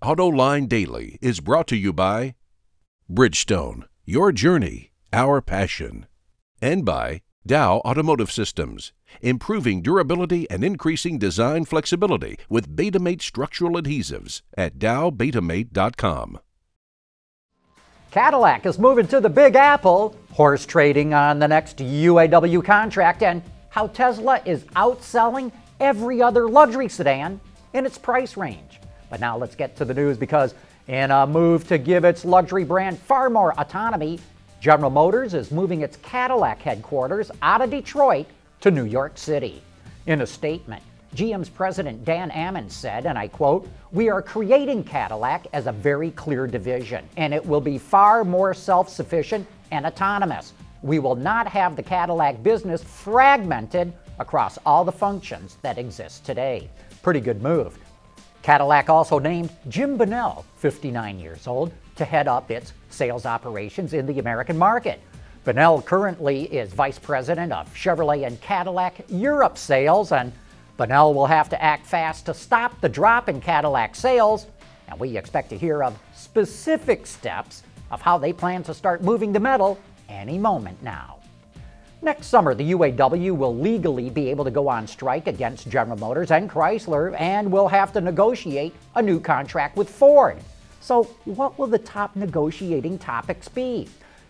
Autoline Daily is brought to you by Bridgestone, your journey, our passion, and by Dow Automotive Systems, improving durability and increasing design flexibility with Betamate structural adhesives at dowbetamate.com. Cadillac is moving to the Big Apple, horse trading on the next UAW contract, and how Tesla is outselling every other luxury sedan in its price range. But now let's get to the news, because in a move to give its luxury brand far more autonomy, General Motors is moving its Cadillac headquarters out of Detroit to New York City. In a statement, GM's president Dan Ammons said, and I quote, "We are creating Cadillac as a very clear division, and it will be far more self-sufficient and autonomous. We will not have the Cadillac business fragmented across all the functions that exist today." Pretty good move. Cadillac also named Jim Bunnell, 59 years old, to head up its sales operations in the American market. Bunnell currently is vice president of Chevrolet and Cadillac Europe sales, and Bunnell will have to act fast to stop the drop in Cadillac sales, and we expect to hear of specific steps of how they plan to start moving the metal any moment now. Next summer, the UAW will legally be able to go on strike against General Motors and Chrysler, and will have to negotiate a new contract with Ford. So what will the top negotiating topics be?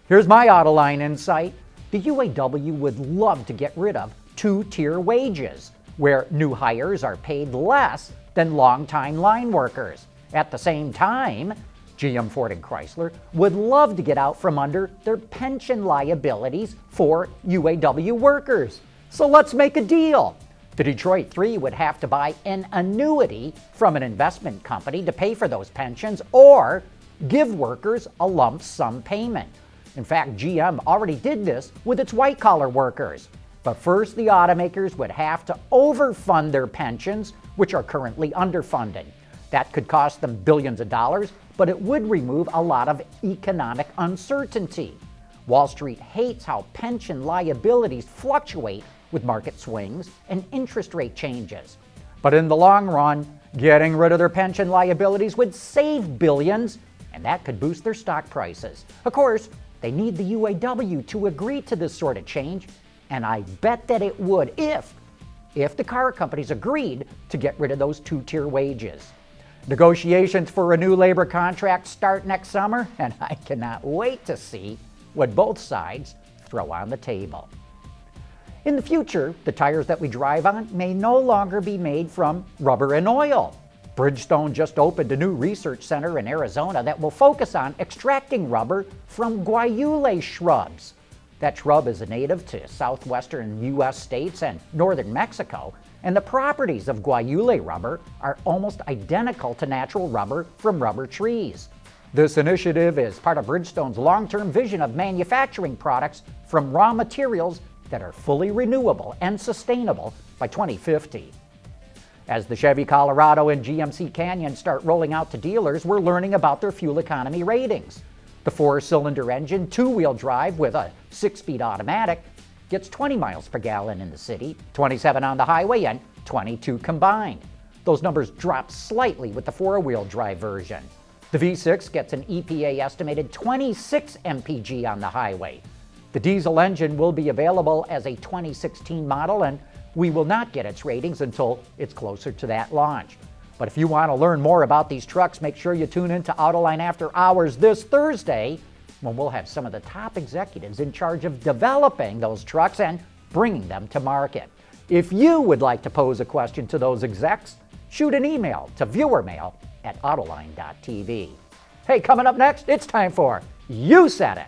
Here's my Autoline insight. The UAW would love to get rid of two-tier wages, where new hires are paid less than longtime line workers. At the same time, GM, Ford, and Chrysler would love to get out from under their pension liabilities for UAW workers. So let's make a deal. The Detroit Three would have to buy an annuity from an investment company to pay for those pensions, or give workers a lump sum payment. In fact, GM already did this with its white-collar workers. But first, the automakers would have to overfund their pensions, which are currently underfunded. That could cost them billions of dollars, but it would remove a lot of economic uncertainty. Wall Street hates how pension liabilities fluctuate with market swings and interest rate changes. But in the long run, getting rid of their pension liabilities would save billions, and that could boost their stock prices. Of course, they need the UAW to agree to this sort of change, and I bet that it would if the car companies agreed to get rid of those two-tier wages. Negotiations for a new labor contract start next summer, and I cannot wait to see what both sides throw on the table. In the future, the tires that we drive on may no longer be made from rubber and oil. Bridgestone just opened a new research center in Arizona that will focus on extracting rubber from guayule shrubs. That shrub is a native to southwestern U.S. states and northern Mexico, and the properties of guayule rubber are almost identical to natural rubber from rubber trees. This initiative is part of Bridgestone's long-term vision of manufacturing products from raw materials that are fully renewable and sustainable by 2050. As the Chevy Colorado and GMC Canyon start rolling out to dealers, we're learning about their fuel economy ratings. The 4-cylinder engine, two-wheel drive with a 6-speed automatic, gets 20 miles per gallon in the city, 27 on the highway, and 22 combined. Those numbers drop slightly with the 4-wheel drive version. The V6 gets an EPA estimated 26 mpg on the highway. The diesel engine will be available as a 2016 model, and we will not get its ratings until it's closer to that launch. But if you want to learn more about these trucks, make sure you tune in to Autoline After Hours this Thursday, when we'll have some of the top executives in charge of developing those trucks and bringing them to market. If you would like to pose a question to those execs, shoot an email to viewermail@autoline.tv. Hey, coming up next, it's time for You Said It.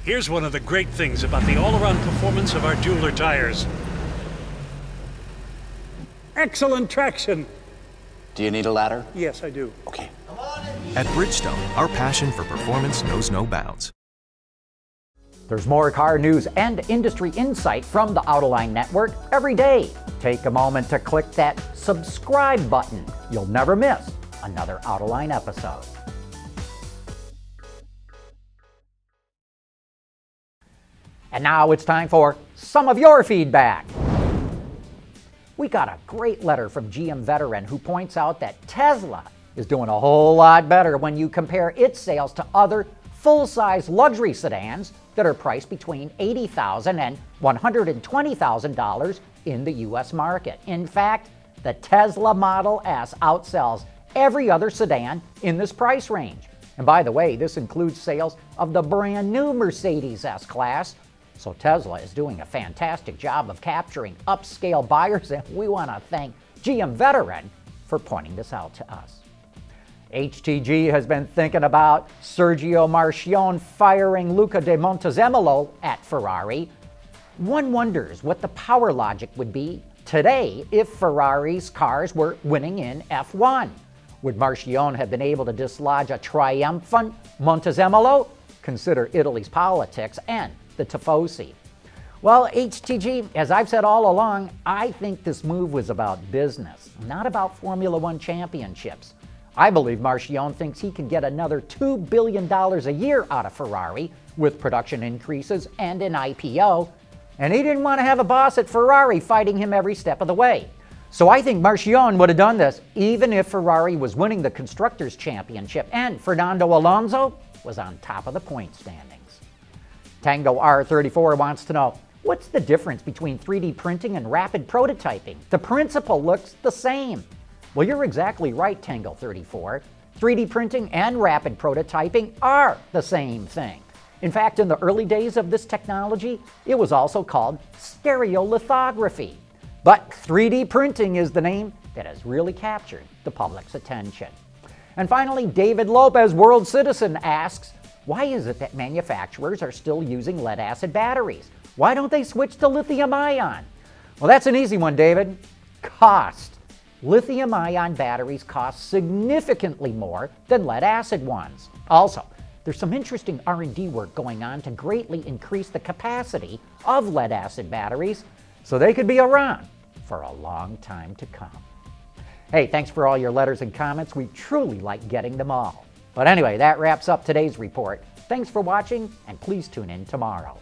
Here's one of the great things about the all-around performance of our Dueler tires. Excellent traction. Do you need a ladder? Yes, I do. Okay. At Bridgestone, our passion for performance knows no bounds. There's more car news and industry insight from the Autoline Network every day. Take a moment to click that subscribe button. You'll never miss another Autoline episode. And now it's time for some of your feedback. We got a great letter from GM veteran who points out that Tesla is doing a whole lot better when you compare its sales to other full-size luxury sedans that are priced between $80,000 and $120,000 in the U.S. market. In fact, the Tesla Model S outsells every other sedan in this price range. And by the way, this includes sales of the brand new Mercedes S-Class. So Tesla is doing a fantastic job of capturing upscale buyers, and we want to thank GM Veteran for pointing this out to us. HTG has been thinking about Sergio Marchionne firing Luca de Montezemolo at Ferrari. One wonders what the power logic would be today if Ferrari's cars were winning in F1. Would Marchionne have been able to dislodge a triumphant Montezemolo? Consider Italy's politics and the Tifosi. Well, HTG, as I've said all along, I think this move was about business, not about Formula One championships. I believe Marchionne thinks he can get another $2 billion a year out of Ferrari with production increases and an IPO, and he didn't want to have a boss at Ferrari fighting him every step of the way. So I think Marchionne would have done this even if Ferrari was winning the Constructors' Championship and Fernando Alonso was on top of the point standings. Tango R34 wants to know, what's the difference between 3D printing and rapid prototyping? The principle looks the same. Well, you're exactly right, Tango 34. 3D printing and rapid prototyping are the same thing. In fact, in the early days of this technology, it was also called stereolithography. But 3D printing is the name that has really captured the public's attention. And finally, David Lopez, World Citizen, asks, why is it that manufacturers are still using lead-acid batteries? Why don't they switch to lithium-ion? Well, that's an easy one, David. Cost. Lithium-ion batteries cost significantly more than lead-acid ones. Also, there's some interesting R&D work going on to greatly increase the capacity of lead-acid batteries so they could be around for a long time to come. Hey, thanks for all your letters and comments. We truly like getting them all. But anyway, that wraps up today's report. Thanks for watching, and please tune in tomorrow.